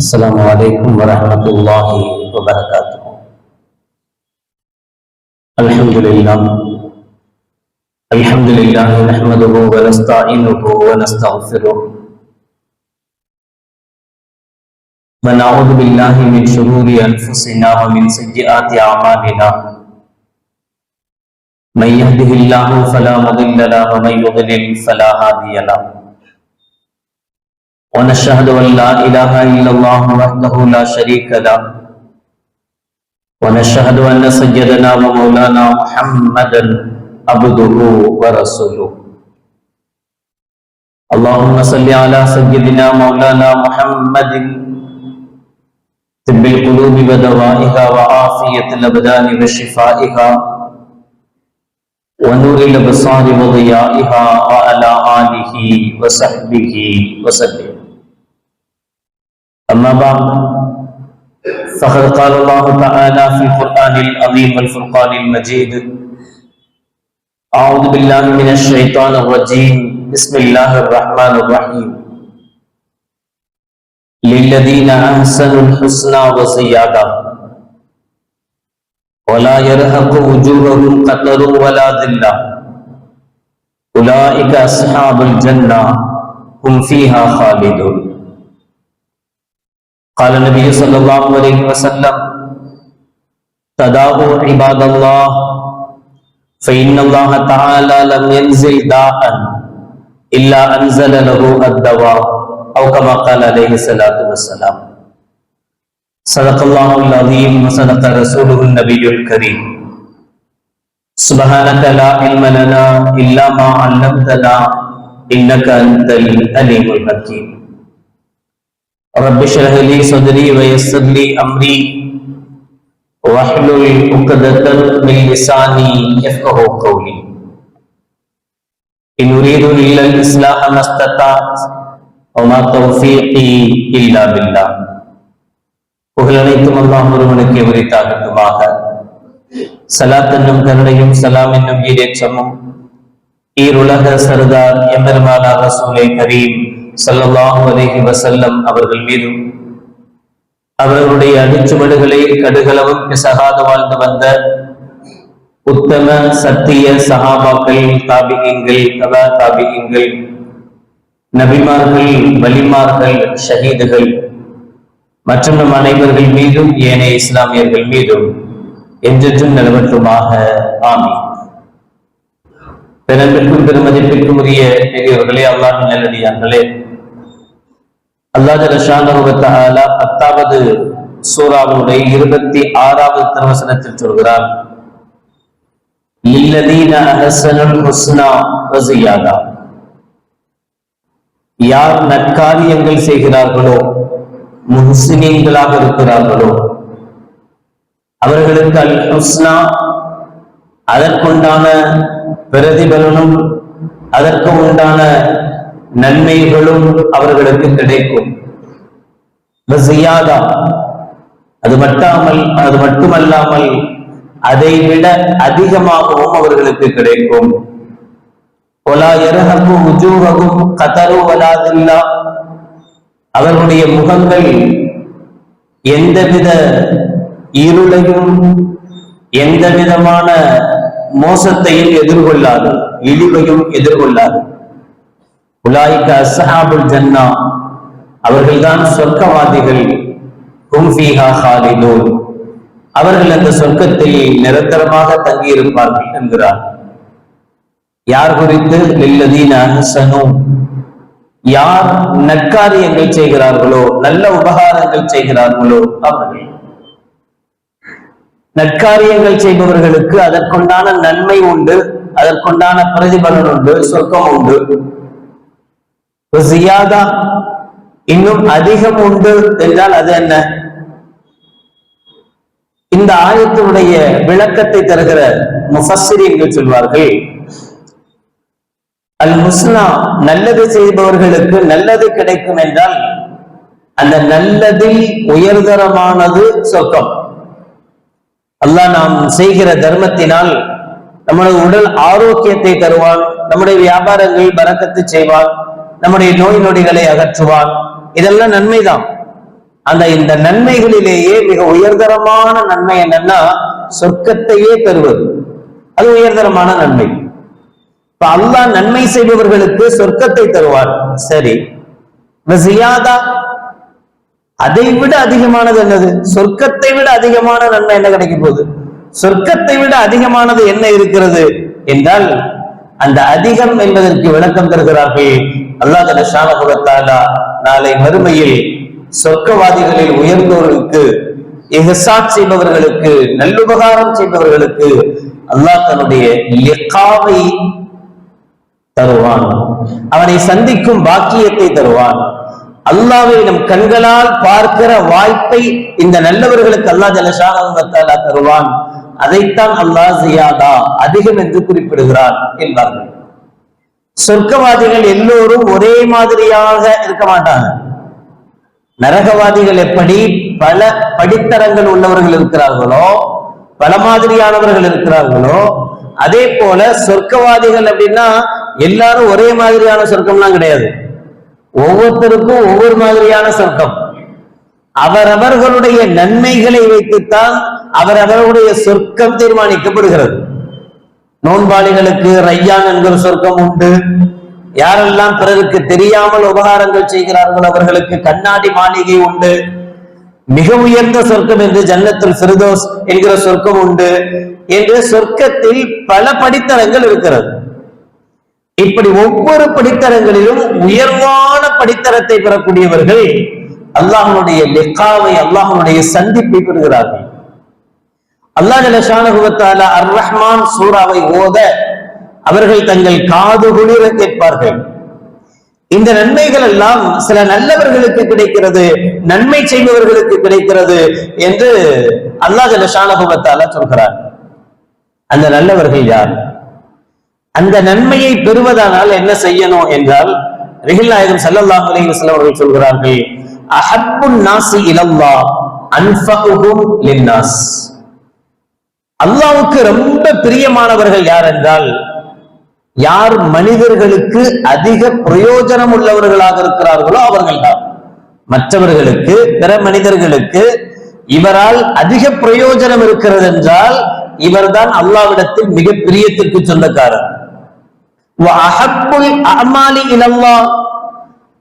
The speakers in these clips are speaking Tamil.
السلام عليكم ورحمة الله وبركاته. الحمد لله نحمده ونستعينه ونستغفره ونعوذ بالله من شرور أنفسنا ومن سيئات أعمالنا. من يهده الله فلا مضل له ومن يضلل فلا هادي له. ونشهد أن لا إله إلا الله وحده لا شريك له ونشهد أن سيدنا ومولانا محمدا عبده ورسوله. اللهم صل على سيدنا مولانا محمد طب القلوب ودوائها وعافية الأبدان وشفائها ونور الأبصار وضيائها وعلى آله وصحبه وسلم. أما بعد فقد قال الله تعالى في القرآن العظيم والفرقان المجيد: أعوذ بالله من الشيطان الرجيم. بسم الله الرحمن الرحيم. للذين أحسنوا الحسنى وزيادة ولا يرهق وجوههم قتر ولا ذلة أولئك أصحاب الجنة هم فيها خالدون. قال النبي صلى الله عليه وسلم: تداووا عباد الله فإن الله تعالى لم ينزل داء إلا أنزل له الدواء أو كما قال عليه الصلاة والسلام. صدق الله العظيم وصدق رسوله النبي الكريم. سبحانك لا علم لنا إلا ما علمتنا إنك أنت العليم الحكيم. رب اشرح لي صدري ويسر لي أمري واحلل عقدة من لساني يفقهوا قولي. إن أريد إلا الإصلاح ما استطعت وما توفيقي إلا بالله. புகழனைத்தும் அல்லாஹ் ஒருவனுக்கு உரித்தாகட்டுமாக. சலாத் என்னும் கருணையும் சலாம் என்னும் ஈரேற்றமும் ஈருலக சர்தார் எம்பெருமானார் ரசூலே கரீம் ஸல்லல்லாஹு அலைஹி வஸல்லம் அவர்கள் மீதும் அவர்களுடைய அடிச்சுவடுகளை கடுகளவும் பிசகாது வாழ்ந்து வந்த உத்தம சத்திய சஹாபாக்கள், தாபிஈன்கள், தபா தாபிஈன்கள், நபிமார்கள், வலிமார்கள், ஷஹீதுகள் மற்றும் நம் அனைவர்கள் மீதும் ஏனைய இஸ்லாமியர்கள் மீதும் என்றென்றும் நிலவட்டுமாக. ஆமீன். பிறப்பிற்கும் பெருமதிப்பிற்கும் உரிய பெரியவர்களே, அல்லாஹ்வின் நல்லடியார்களே, அல்லாஹ் ஜல்ல ஷானஹு வ தஆலா 10வது சூராவுடைய 26வது திருவசனத்தில் சொல்கிறார்: லில்லதீன அஹ்ஸனுல் ஹுஸ்னா வ ஸியாதா. யார் நற்காரியங்கள் செய்கிறார்களோ, முஹ்ஸினீன்களாக இருக்கிறார்களோ, அவர்களுக்கு அல் ஹுஸ்னா, அதற்குண்டான பிரதிபலனும் அதற்கு உண்டான நன்மைகளும் அவர்களுக்கு கிடைக்கும். அது மட்டுமல்லாமல் அதை விட அதிகமாகவும் அவர்களுக்கு கிடைக்கும். அவர்களுடைய முகங்கள் எந்தவித இருளையும் எந்த விதமான மோசத்தையும் எதிர்கொள்ளாது, இழிவையும் எதிர்கொள்ளாது. உலாயிக அஸ்ஹாபுல் ஜன்னா, அவர்கள்தான் சொர்க்கவாதிகள். ஹும் ஃபீஹா ஹாலிதூன், அவர்கள் அந்த சொர்க்கத்தில் நிரந்தரமாக தங்கியிருப்பார்கள் என்கிறார். யார் குறித்து? லில்லதீன அஹ்ஸனு, யார் நற்காரியங்கள் செய்கிறார்களோ, நல்ல உபகாரங்கள் செய்கிறார்களோ அவர்கள். நற்காரியங்கள் செய்பவர்களுக்கு அதற்குண்டான நன்மை உண்டு, அதற்குண்டான பிரதிபலன் உண்டு, சொர்க்கம் உண்டு. ஜியாதா, இன்னும் அதிகம் உண்டு என்றால் அது என்ன? இந்த ஆயத்தினுடைய விளக்கத்தை தருகிற முஃபஸ்ஸிரீன்கள் சொல்வார்கள், அல் ஹுஸ்னா, நல்லது செய்பவர்களுக்கு நல்லது கிடைக்கும் என்றால் அந்த நல்லதில் உயர்தரமானது சொர்க்கம். அல்லாஹ் நாம் செய்கிற தர்மத்தினால் நம்முடைய உடல் ஆரோக்கியத்தை தருவான், நம்முடைய வியாபாரங்கள் பரக்கத்து செய்வான், நம்முடைய நோய் நொடிகளை அகற்றுவான். இதெல்லாம் நன்மைதான். இந்த நன்மைகளிலேயே மிக உயர்தரமான நன்மை என்னன்னா சொர்க்கத்தையே தருவது. அது உயர்தரமான நன்மை. இப்ப அல்லாஹ் நன்மை செய்பவர்களுக்கு சொர்க்கத்தை தருவார். சரி, அதை விட அதிகமானது என்னது? சொர்க்கத்தை விட அதிகமான நன்மை என்ன கிடைக்க போகுது? சொர்க்கத்தை விட அதிகமானது என்ன இருக்கிறது என்றால், அந்த அதிகம் என்பதற்கு விளக்கம் தருகிறார்கள். அல்லாஹ் ஜல்லஷானஹு வ தஆலா நாளை மறுமையில் சொர்க்கவாதிகளில் உயர்ந்தோர்களுக்கு, இஹ்சான் செய்பவர்களுக்கு, நல்லுபகாரம் செய்பவர்களுக்கு அல்லாஹ் தன்னுடைய லிகாவை தருவான். அவனை சந்திக்கும் பாக்கியத்தை தருவான். அல்லாஹ்வை நம் கண்களால் பார்க்கிற வாய்ப்பை இந்த நல்லவர்களுக்கு அல்லாஹ் ஜல்லஷானஹு வ தஆலா தருவான். அதைத்தான் அல்லாஹ் ஜியாதா, அதிகம் என்று குறிப்பிடுகிறார் என்பார்கள். சொர்க்கவாதிகள் எல்லோரும் ஒரே மாதிரியாக இருக்க மாட்டாங்க. நரகவாதிகள் எப்படி பல படித்தரங்கள் உள்ளவர்கள் இருக்கிறார்களோ, பல மாதிரியானவர்கள் இருக்கிறார்களோ, அதே போல சொர்க்கவாதிகள் அப்படின்னா எல்லாரும் ஒரே மாதிரியான சொர்க்கம்லாம் கிடையாது. ஒவ்வொருத்தருக்கும் ஒவ்வொரு மாதிரியான சொர்க்கம். அவரவர்களுடைய நன்மைகளை வைத்துத்தான் அவரவர்களுடைய சொர்க்கம் தீர்மானிக்கப்படுகிறது. நோன்பாளிகளுக்கு ரையான் என்கிற சொர்க்கம் உண்டு. யாரெல்லாம் பிறருக்கு தெரியாமல் உபகாரங்கள் செய்கிறார்களோ அவர்களுக்கு கண்ணாடி மாளிகை உண்டு. மிக உயர்ந்த சொர்க்கம் என்று ஜன்னத்துல் ஃபிர்தௌஸ் என்கிற சொர்க்கம் உண்டு. என்று சொர்க்கத்தில் பல படித்தரங்கள் இருக்கிறது. இப்படி ஒவ்வொரு படித்தரங்களிலும் உயர்வான படித்தரத்தை பெறக்கூடியவர்கள் அல்லாஹ்வுடைய லிகாவை, அல்லாஹ்வுடைய சந்திப்பை பெறுகிறார்கள். அல்லாஹ் ஜல்லஷானஹு வ தஆலா அர் ரஹ்மான் சூராவை ஓத அவர்கள் தங்கள் காது குளிர கேட்பார்கள். இந்த நன்மைகள் எல்லாம் சில நல்லவர்களுக்கு கிடைக்கிறது, நன்மை செய்பவர்களுக்கு கிடைக்கிறது என்று அல்லாஹ் ஜல்லஷானஹு வ தஆலா சொல்கிறார். அந்த நல்லவர்கள் யார்? அந்த நன்மையை பெறுவதானால் என்ன செய்யணும் என்றால், நபிகள் நாயகம் ஸல்லல்லாஹு அலைஹி வஸல்லம் அவர்கள் சொல்கிறார்கள், அஹப்புன் நாஸி இலல்லாஹ் அன்ஃபஉஹும் லின்னாஸ். அல்லாஹ்வுக்கு ரொம்ப பிரியமானவர்கள் யார் என்றால், யார் மனிதர்களுக்கு அதிக பிரயோஜனம் உள்ளவர்களாக இருக்கிறார்களோ அவர்கள்தான். மற்றவர்களுக்கு, பிற மனிதர்களுக்கு இவரால் அதிக பிரயோஜனம் இருக்கிறது என்றால் இவர்தான் அல்லாஹ்விடத்தில் மிக பிரியத்திற்கு சொந்தக்காரர்.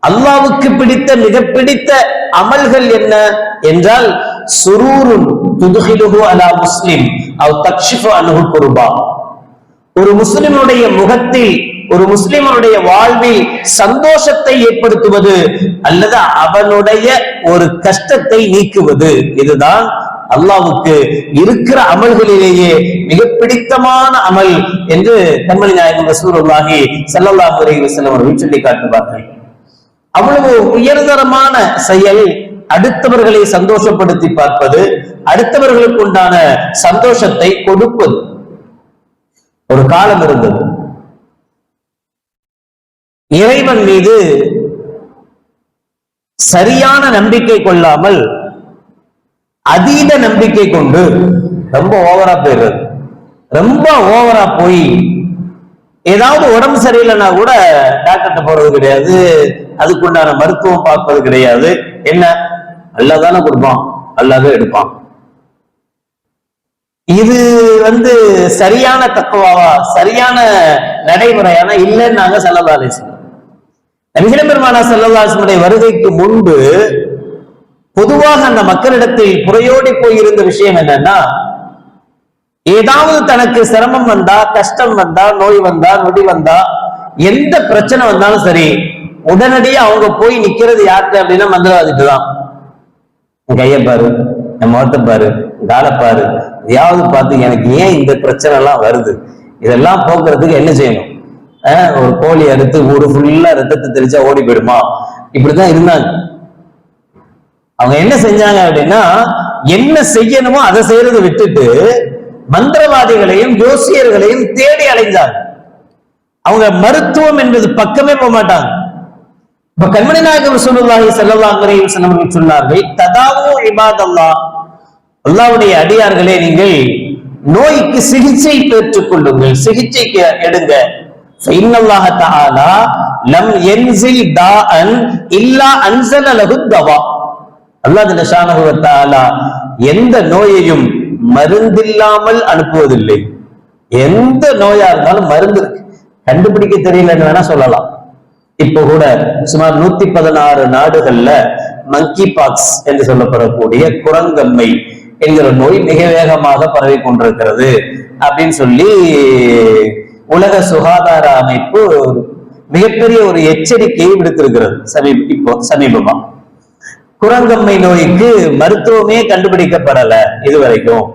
அல்லாஹ்வுக்கு பிடித்த மிக பிடித்த அமல்கள் என்ன என்றால், சுரூருன் துத்ஹிலுஹு அலா முஸ்லிம் அவ் தக்ஷிஃபு அன்ஹு குர்பா. ஒரு முஸ்லிமுடைய முகத்தில், ஒரு முஸ்லிமுடைய வாழ்வில் சந்தோஷத்தை ஏற்படுத்துவது அல்லது அவனுடைய ஒரு கஷ்டத்தை நீக்குவது, இதுதான் அல்லாஹ்வுக்கு இருக்கிற அமல்களிலேயே மிக பிடித்தமான அமல் என்று கண்மணி நாயகம் ரசூலுல்லாஹி ஸல்லல்லாஹு அலைஹி வஸல்லம் அவர்கள் சொல்லி காட்டுவார்கள். அவ்வளவு உயர்தரமான செயல் அடுத்தவர்களை சந்தோஷப்படுத்தி பார்ப்பது, அடுத்தவர்களுக்கு உண்டான சந்தோஷத்தை கொடுப்பது. ஒரு காலம் இருந்தது, இறைவன் மீது சரியான நம்பிக்கை கொள்ளாமல் அதீத நம்பிக்கை கொண்டு ரொம்ப ஓவரா போயிடுறது. ரொம்ப ஓவரா போய் ஏதாவது உடம்பு சரியில்லைன்னா கூட டாக்டர்கிட்ட போறது கிடையாது, அதுக்குண்டான மருத்துவம் பார்ப்பது கிடையாது. என்ன, அல்லாஹ்தானே கொடுப்பான், அல்லாஹ்வே எடுப்பான். இது சரியான தக்குவாவா, சரியான நடைமுறையான இல்லைன்னு நாங்க ஸல்லல்லாஹு அலைஹி வஸல்லம். நபிகள் பெருமானார் ஸல்லல்லாஹு அலைஹி வஸல்லம் வருகைக்கு முன்பு பொதுவாக அந்த மக்களிடத்தில் புறையோடி போயிருந்த விஷயம் என்னன்னா, ஏதாவது தனக்கு சிரமம் வந்தா, கஷ்டம் வந்தா, நோய் வந்தா, நொடி வந்தா, எந்த பிரச்சனை வந்தாலும் சரி, உடனடியே அவங்க போய் நிக்கிறது யார்கிட்ட அப்படின்னா மந்திரவாதிட்டு தான். கையை பாரு, என் முகத்தை பாரு, காலை பாரு, எதையாவது பார்த்து எனக்கு ஏன் இந்த பிரச்சனை எல்லாம் வருது, இதெல்லாம் போக்குறதுக்கு என்ன செய்யணும்? ஒரு கோழி அறுத்து ஊரு ஃபுல்லா ரத்தத்தை தெரிச்சா ஓடி போயிடுமா? இப்படிதான் இருந்தாங்க. அவங்க என்ன செஞ்சாங்க அப்படின்னா, என்ன செய்யணுமோ அதை செய்யறதை விட்டுட்டு மந்திரவாதிகளையும் ஜோசியர்களையும் தேடி அலைஞ்சாங்க. அவங்க மருத்துவம் என்பது பக்கமே போக மாட்டாங்க. இப்ப கண்மணி நாயகம் ரசூலுல்லாஹி ஸல்லல்லாஹு அலைஹி வஸல்லம் அவர்கள் சொன்னார்கள், ததாவு இபாதல்லாஹ், அல்லாஹ்வுடைய அடியார்களே, நீங்கள் நோய்க்கு சிகிச்சை பெற்றுக் கொள்ளுங்கள், சிகிச்சைக்கு எடுங்க. ஃபஇன்னல்லாஹ தஆலா லம் யன்ஸில் தாஅன் இல்லா அன்ஸல லஹு தவா. அல்லாஹ் ஜல்லஷானஹு வ தஆலா எந்த நோயையும் மருந்தில்லாமல் அனுப்புவதில்லை. எந்த நோயா இருந்தாலும் மருந்து கண்டுபிடிக்க தெரியலன்னு வேணா சொல்லலாம். இப்போ கூட சுமார் 116 நாடுகள்ல மங்கி பாக்ஸ் என்று சொல்லப்படக்கூடிய குரங்கம்மை என்கிற நோய் மிக வேகமாக பரவி கொண்டிருக்கிறது அப்படின்னு சொல்லி உலக சுகாதார அமைப்பு மிகப்பெரிய ஒரு எச்சரிக்கையை விடுத்திருக்கிறது சமீபமா. குரங்கம்மை நோய்க்கு மருத்துவமே கண்டுபிடிக்கப்படல இதுவரைக்கும்.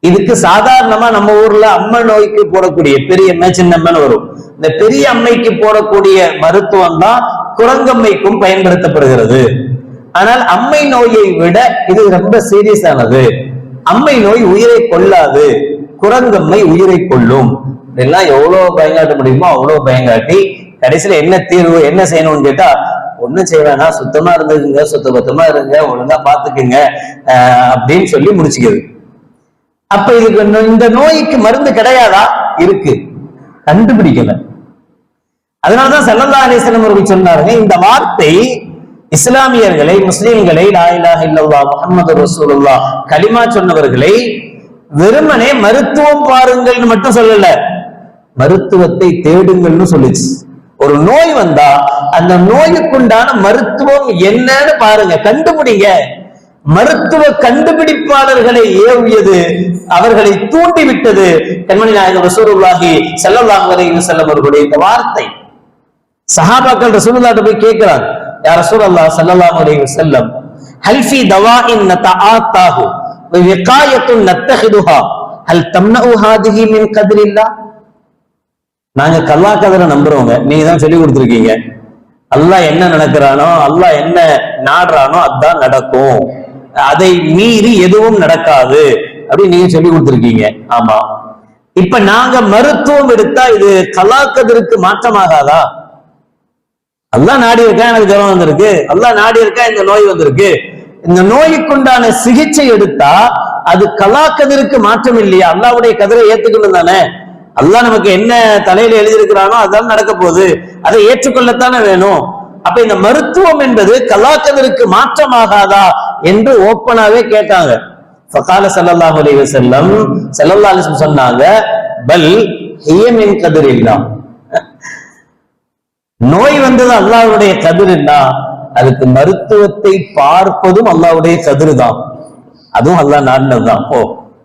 இதுக்கு சாதாரணமா நம்ம ஊர்ல அம்மை நோய்க்கு போடக்கூடிய பெரிய அம்மை சின்னம்மன்னு வரும். இந்த பெரிய அம்மைக்கு போடக்கூடிய மருத்துவம் தான் குரங்கம்மைக்கும் பயன்படுத்தப்படுகிறது. ஆனால் அம்மை நோயை விட இது ரொம்ப சீரியஸானது. அம்மை நோய் உயிரை கொல்லாது, குரங்கம்மை உயிரை கொள்ளும். இதெல்லாம் எவ்வளவு பயங்காட்ட முடியுமோ அவ்வளவு பயங்காட்டி கடைசியில என்ன தீர்வு, என்ன செய்யணும்னு கேட்டா, ஒண்ணும் செய்ய வேணாம், சுத்தமா இருந்துக்குங்க, சுத்தபத்தமா இருங்க, ஒழுங்கா பாத்துக்குங்க அப்படின்னு சொல்லி முடிச்சுக்கிறது. அப்ப இதுக்கு இந்த நோய்க்கு மருந்து கிடையாதா? இருக்கு, கண்டுபிடிக்கல. அதனாலதான் ஸல்லல்லாஹு அலைஹி வஸல்லம் அவர்கள் சொன்னாருங்க, இந்த வார்த்தை இஸ்லாமியர்களை, முஸ்லிம்களை லா இலாஹ இல்லல்லாஹ் முஹம்மது ரசூலுல்லாஹ் கலிமா சொன்னவர்களை வெறுமனே மருத்துவம் பாருங்கள்னு மட்டும் சொல்லல, மருத்துவத்தை தேடுங்கள்னு சொல்லிச்சு. ஒரு நோய் வந்தா அந்த நோய்க்குண்டான மருத்துவம் என்னன்னு பாருங்க, கண்டுபிடிங்க. மருத்துவ கண்டுபிடிப்பாளர்களை ஏவியது, அவர்களை தூண்டிவிட்டது கண்மணி நாயகம் ரசூலுல்லாஹி ஸல்லல்லாஹு அலைஹி வஸல்லம் அவர்களுடைய இந்த வார்த்தை. சஹாபாக்கள் ரசூலுல்லாஹ்ட்ட போய் கேட்கிறாங்க, யா ரசூலல்லாஹ் ஸல்லல்லாஹு அலைஹி வஸல்லம், ஹல் ஃபீ தவாஇன் நதஆத்தாஹு வ விகாயத்துன் நத்தஹிதுஹா ஹல் தம்னஉ ஹாதிஹி மின் கத்ரில்லாஹ்? நாங்க கல்லா கதரை நம்புறவங்க, நீங்க தான் சொல்லி கொடுத்துருக்கீங்க. அல்லாஹ் என்ன நடக்கிறானோ, அல்லாஹ் என்ன நாடுறானோ அதுதான் நடக்கும், அதை மீறி எதுவும் நடக்காது அப்படின்னு நீங்க சொல்லி கொடுத்துருக்கீங்க. ஆமா, இப்ப நாங்க மருத்துவம் எடுத்தா இது கலாக்கதற்கு மாற்றமாகாதா? அல்லாஹ் நாடி இருக்கா எனக்கு ஜுரம் வந்திருக்கு, அல்லாஹ் நாடி இருக்கா இந்த நோய் வந்திருக்கு, இந்த நோய்க்குண்டான சிகிச்சை எடுத்தா அது கலாக்கதற்கு மாற்றம் இல்லையா? அல்லாஹ்வுடைய கதிரை ஏத்துக்கணும் தானே. அல்லாஹ் நமக்கு என்ன தலையில எழுதியிருக்கிறானோ அதான் நடக்க போகுது, அதை ஏற்றுக்கொள்ளத்தானே வேணும். அப்ப இந்த மருத்துவம் என்பது கலாக்கதற்கு மாற்றமாகாதா என்று ஓப்பனாவே கேட்டாங்க. ஃபகால ஸல்லல்லாஹு அலைஹி வஸல்லம், ஸல்லல்லாஹு அலைஹி வஸல்லம் சொன்னாங்க, பல் ஹிய மின் கத்ரில்லாஹ். நோய் வந்தது அல்லாஹ்வுடைய கதிர்னா அதுக்கு மருத்துவத்தை பார்ப்பதும் அல்லாஹ்வுடைய கதிர் தான், அதுவும் அல்லாஹ் நாடினதுதான்.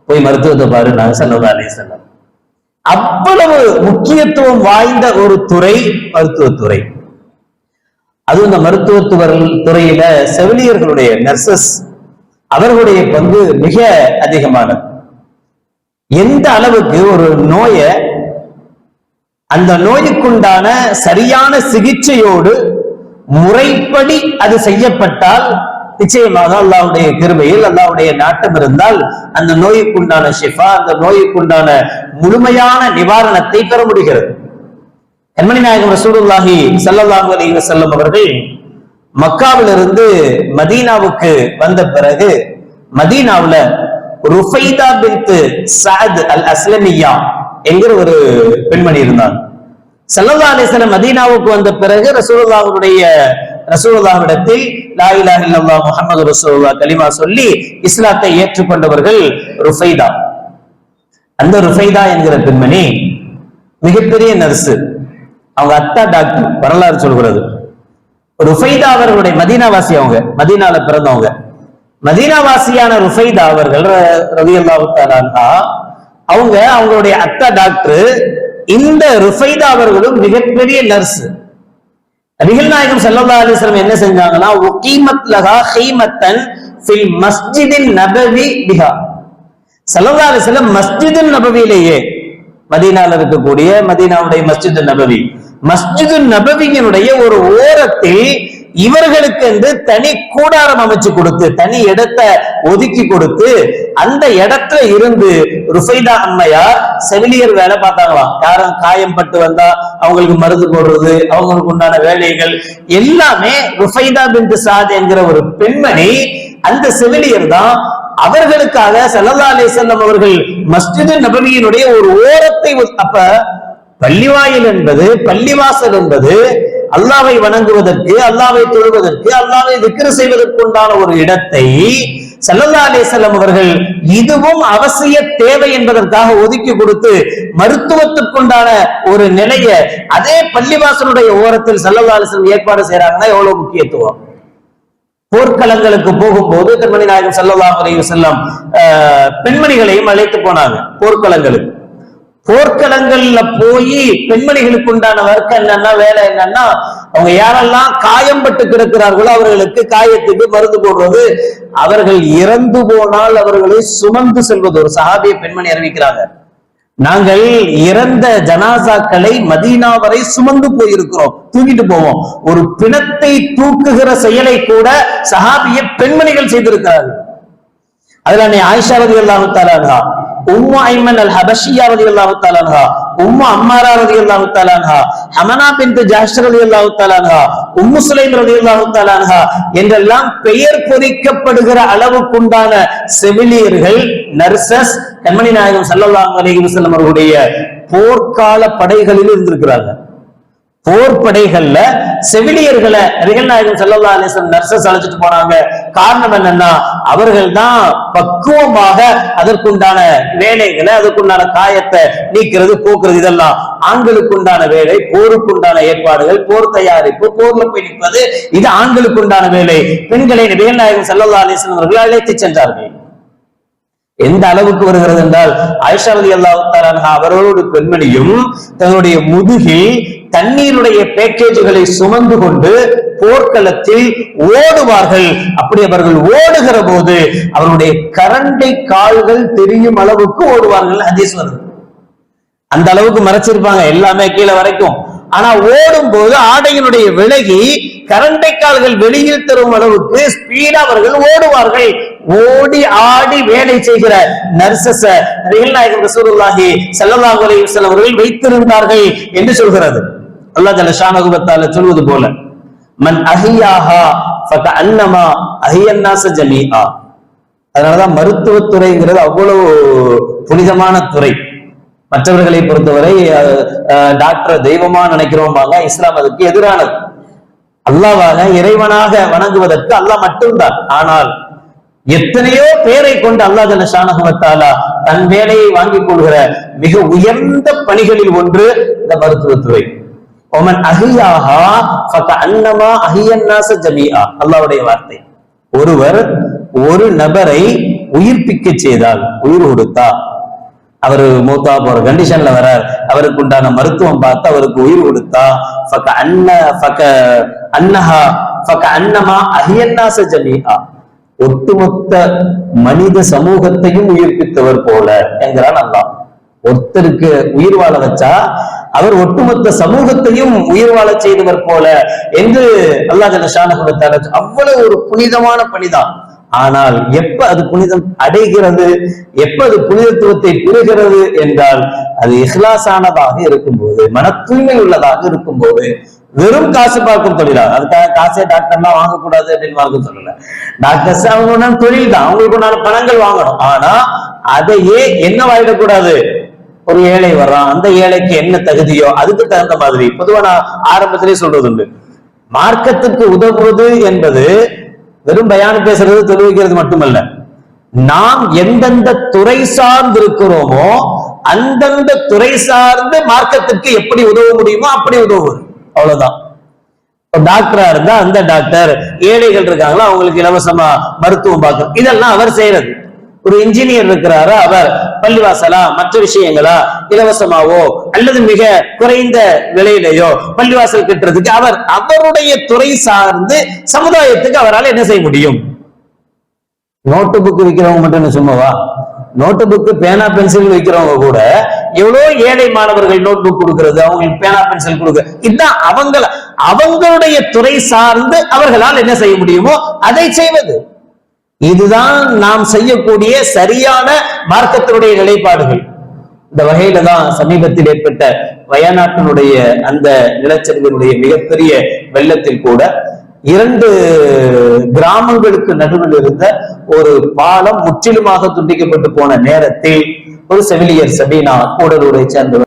போய் மருத்துவத்தை பாரு நாங்க ஸல்லல்லாஹு அலைஹி வஸல்லம். அவ்வளவு முக்கியத்துவம் வாய்ந்த ஒரு துறை மருத்துவத்துறை. அதுவும் இந்த மருத்துவ துறையில செவிலியர்களுடைய, நர்சஸ், அவர்களுடைய பங்கு மிக அதிகமானது. எந்த அளவுக்கு ஒரு நோயை, அந்த நோய்க்குண்டான சரியான சிகிச்சையோடு முறைப்படி அது செய்யப்பட்டால் நிச்சயமாக அல்லாஹ்வுடைய கிருபையில், அல்லாஹ்வுடைய நாட்டம் இருந்தால் அந்த நோய்க்குண்டான ஷிஃபா, அந்த நோய்க்குண்டான முழுமையான நிவாரணத்தை பெற முடிகிறது. கண்மணி நாயகம் ரசூலுல்லாஹி ஸல்லல்லாஹு அலைஹி வஸல்லம் அவர்கள் மக்காவிலிருந்து மதீனாவுக்கு வந்த பிறகு மதீனாவுல ருஃபைதா பின்த் சஅத் அல் அஸ்லமியா என்கிற ஒரு பெண்மணி இருந்தாங்க. ஸல்லல்லாஹு அலைஹி வஸல்லம் மதீனாவுக்கு வந்த பிறகு ரசூலுல்லாஹ்விடத்தில் லா இலாஹ இல்லல்லாஹ் முஹம்மது ரசூலுல்லாஹ் கலிமா சொல்லி இஸ்லாத்தை ஏற்றுக்கொண்டவர்கள் ருஃபைதா. அந்த ருஃபைதா என்கிற பெண்மணி மிகப்பெரிய நர்ஸ், அவங்க அத்தா டாக்டர், வரலாறு சொல்கிறது. ருஃபைதா அவர்களுடைய மதீனாவாசி, அவங்க மதீனால பிறந்தவங்க. மதீனாவாசியான ருஃபைதா அவர்கள் ரலியல்லாஹு தஆலா அன்ஹா, அவங்களுடைய அத்தா டாக்டர். இந்த ருஃபைதா அவர்களும் மிகப்பெரிய நர்ஸ். நபிகள் நாயகம் ஸல்லல்லாஹு அலைஹி வஸல்லம் என்ன செஞ்சாங்கன்னா, உகீமத் லஹா ஹீமத்தன் ஃபில் மஸ்ஜிதின் நபவி பிஹா. ஸல்லல்லாஹு அலைஹி வஸல்லம் மஸ்ஜிதுன் நபவியிலேயே, மதீனால இருக்கக்கூடிய மதீனாவுடைய மஸ்ஜிது நபவி, மஸ்ஜிது நபவியினுடைய ஒரு ஓரத்தில் இவர்களுக்கு என்று தனி கூடாரம் அமைச்சு கொடுத்து, தனி இடத்தை ஒதுக்கி கொடுத்து, அந்த இடத்துல இருந்து ருஃபைதா அம்மையார் செவிலியர் வேலை பார்த்தாங்களாம். யாரும் காயம் பட்டு வந்தா அவங்களுக்கு மருந்து போடுறது, அவங்களுக்கு உண்டான வேலைகள் எல்லாமே ருஃபைதா பின்த் சாத் என்கிற ஒரு பெண்மணி, அந்த செவிலியர் தான் அவர்களுக்காக ஸல்லல்லாஹு அலைஹி வஸல்லம் அவர்கள் மஸ்ஜிது நபவியினுடைய ஒரு ஓரத்தை, அப்ப பள்ளிவாயில் என்பது, பள்ளிவாசல் என்பது அல்லாஹ்வை வணங்குவதற்கு, அல்லாஹ்வை தொழுவதற்கு, அல்லாஹ்வை திக்ர் செய்வதற்குண்டான ஒரு இடத்தை ஸல்லல்லாஹு அலைஹி வஸல்லம் அவர்கள் இதுவும் அவசிய தேவை என்பதற்காக ஒதுக்கி கொடுத்து மருத்துவத்துக்குண்டான ஒரு நிலையை அதே பள்ளிவாசலுடைய ஓரத்தில் ஸல்லல்லாஹு அலைஹி வஸல்லம் ஏற்பாடு செய்யறாங்கன்னா எவ்வளவு முக்கியத்துவம். போர்க்களங்களுக்கு போகும்போது கண்மணி நாயகம் ஸல்லல்லாஹு அலைஹி வஸல்லம் பெண்மணிகளையும் அழைத்து போனாங்க போர்க்களங்களுக்கு. போர்க்களங்கள்ல போய் பெண்மணிகளுக்கு உண்டான வர்க்கம் என்னன்னா, வேலை என்னன்னா, அவங்க யாரெல்லாம் காயம்பட்டு கிடக்கிறார்களோ அவர்களுக்கு காயத்துக்கு மருந்து போடுறது, அவர்கள் இறந்து போனால் அவர்களை சுமந்து செல்வது. ஒரு சஹாபிய பெண்மணி அறிவிக்கிறாங்க, நாங்கள் இறந்த ஜனாசாக்களை மதீனா வரை சுமந்து போயிருக்கிறோம், தூக்கிட்டு போவோம். ஒரு பிணத்தை தூக்குகிற செயலை கூட சஹாபிய பெண்மணிகள் செய்திருக்கிறார்கள். அதுல ஆயிஷா ரலியல்லாஹு தஆலா அன்ஹா, உம்மு ஐமன் அல் ஹபஷியா ரலியல்லாஹு தஆலா அன்ஹா, உம்மு அம்மாரா ரலியல்லாஹு தஆலா அன்ஹா, ஹமனா பின்த் ஜஹ்ஷ் ரலியல்லாஹு தஆலா அன்ஹா, உம்மு சுலைம் ரலியல்லாஹு தஆலா அன்ஹா என்றெல்லாம் பெயர் பொறிக்கப்படுகிற அளவுக்குண்டான செவிலியர்கள், நர்சஸ் கண்மணி நாயகம் ஸல்லல்லாஹு அலைஹி வஸல்லம் அவர்களுடைய போர்க்கால படைகளில் இருந்திருக்கிறார்கள். போர் படைகள்ல செவிலியர்களை நபிகள் நாயகம் ஸல்லல்லாஹு அலைஹி வஸல்லம் நர்சஸ் அழைச்சிட்டு போனாங்க. காரணம் என்னன்னா, அவர்கள் தான் பக்குவமாக அதற்குண்டான வேலைகளை, அதற்குண்டான காயத்தை நீக்கிறது, போக்குறது, இதெல்லாம் ஆண்களுக்கு உண்டான வேலை. போருக்குண்டான ஏற்பாடுகள், போர் தயாரிப்பு, போர்ல போய் நிற்பது, இது ஆண்களுக்கு உண்டான வேலை. பெண்களை நபிகள் நாயகம் ஸல்லல்லாஹு அலைஹி வஸல்லம் அவர்கள் அழைத்து சென்றார்கள். எந்த அளவுக்கு வருகிறது என்றால், ஆயிஷா ரலியல்லாஹு தஆலா அன்ஹா அவர்களோடு பெண்மணியும் தன்னுடைய முதுகில் தண்ணீருடைய பேக்கேஜுகளை சுமந்து கொண்டு போர்க்களத்தில் ஓடுவார்கள். அப்படி அவர்கள் ஓடுகிற போது அவருடைய கரண்டை கால்கள் தெரியும் அளவுக்கு ஓடுவார்கள். ஹதீஸ் வருது. அந்த அளவுக்கு மறைச்சிருப்பாங்க எல்லாமே கீழே வரைக்கும். ஆனா ஓடும் போது ஆடையினுடைய விலகி கரண்டை கால்கள் வெளியில் தரும் அளவுக்கு ஸ்பீடா அவர்கள் ஓடுவார்கள். ஓடி ஆடி வேலை செய்கிற நர்சஸ நபிகள் நாயகம் ரசூலுல்லாஹி ஸல்லல்லாஹு அலைஹி வஸல்லம் அவர்கள் வைத்திருந்தார்கள் என்று சொல்கிறது. அல்லாஹ் ஜல்ல ஷானஹு வ தஆலா சொல்வது போல, மன் அஹியாஹா ஃபகஅன்னமா அஹியன் நாஸ ஜமீஆ. அதனாலதான் மருத்துவத்துறைங்கிறது அவ்வளவு புனிதமான துறை. மற்றவர்களை பொறுத்தவரை டாக்டர் தெய்வமா நினைக்கிறோமாங்க, இஸ்லாம் அதுக்கு எதிரானது. அல்லாஹ்வாக இறைவனாக வணங்குவதற்கு அல்லாஹ் மட்டும்தான். ஆனால் எத்தனையோ பேரை கொண்டு அல்லாஹ் ஜல்ல ஷானஹு வ தஆலா தன் வேலையை வாங்கிக் கொள்கிற மிக உயர்ந்த பணிகளில் ஒன்று இந்த மருத்துவத்துறை. ஒமன் அஹியாஹா ஃபகஅன்னமா அஹியன் நாஸ ஜமீஆ. அல்லாஹ்வுடைய வார்த்தை. ஒருவர் ஒரு நபரை உயிர்ப்பிக்க செய்தால், உயிர் கொடுத்தா, அவரு மூத்தா போற கண்டிஷன்ல வரார், அவருக்கு உண்டான மருத்துவம் பார்த்து அவருக்கு உயிர் கொடுத்தா, ஒட்டுமொத்த மனித சமூகத்தையும் உயிர்ப்பித்தவர் போல என்கிறான் அல்லாஹ். ஒருத்தருக்கு உயிர் வாழ வச்சா அவர் ஒட்டுமொத்த சமூகத்தையும் உயிர் வாழ செய்தவர் போல என்று அல்லாஹ் ஜல்ல ஷானஹு வ தஆலா. அவ்வளவு ஒரு புனிதமான பணிதான். ஆனால் எப்ப அது புனிதம் அடைகிறது, எப்ப அது புனிதத்துவத்தை பெறுகிறது என்றால், அது இஹ்லாஸானதாக இருக்கும்போது, மன தூய்மை உள்ளதாக இருக்கும்போது. வெறும் காசு பார்க்கும் தொழிலா, அதுக்காக காசே டாக்டர்லாம் வாங்கக்கூடாது அப்படின்னு வாங்க சொல்லல. டாக்டர்ஸ் அவங்க தொழில் தான், அவங்களுக்கு பணங்கள் வாங்கணும். ஆனா அதையே என்ன வாங்கிடக்கூடாது. ஒரு ஏழை வர்றான், அந்த ஏழைக்கு என்ன தகுதியோ அதுக்கு தகுந்த மாதிரி. பொதுவா நான் ஆரம்பத்திலே சொல்றது உண்டு, மார்க்கத்துக்கு உதவுவது என்பது வெறும் பயான் பேசுறது, தொழுவிக்கிறது மட்டுமல்ல. நாம் எந்தெந்த துறை சார்ந்து இருக்கிறோமோ அந்தந்த துறை சார்ந்து மார்க்கத்துக்கு எப்படி உதவ முடியுமோ அப்படி உதவுவது, அவ்வளவுதான். டாக்டரா இருந்தா அந்த டாக்டர், ஏழைகள் இருக்காங்களா அவங்களுக்கு இலவசமா மருத்துவம் பார்க்கணும், இதெல்லாம் அவர் செய்யறது. ஒரு இன்ஜினியர் இருக்கிறாரா, அவர் பள்ளிவாசலா மற்ற விஷயங்களா இலவசமாவோ அல்லது மிக குறைந்த விலையிலேயோ பள்ளிவாசல் கட்டுறதுக்கு அவர் அவருடைய துறை சார்ந்து சமுதாயத்துக்கு அவரால் என்ன செய்ய முடியும். நோட்டு புக் விற்கிறவங்க மட்டும் சும்மாவா? நோட்டு புக்கு, பேனா, பென்சில் வைக்கிறவங்க கூட எவ்வளவு ஏழை மாணவர்கள் நோட் புக் கொடுக்கிறது, அவங்களுக்கு பேனா பென்சில் கொடுக்க, இதுதான் அவங்களுடைய துறை சார்ந்து அவர்களால் என்ன செய்ய முடியுமோ அதை செய்வது. இதுதான் நாம் செய்யக்கூடிய சரியான மார்க்கத்தினுடைய நிலைப்பாடுகள். இந்த வகையில தான் சமீபத்தில் ஏற்பட்ட வயநாட்டினுடைய அந்த நிலச்சரிவினுடைய மிகப்பெரிய வெள்ளத்தில் கூட 2 கிராமங்களுக்கு நடுவில் இருந்த ஒரு பாலம் முற்றிலுமாக துண்டிக்கப்பட்டு போன நேரத்தில் ஒரு செவிலியர் சபீனா கூடலூரை சேர்ந்தவர்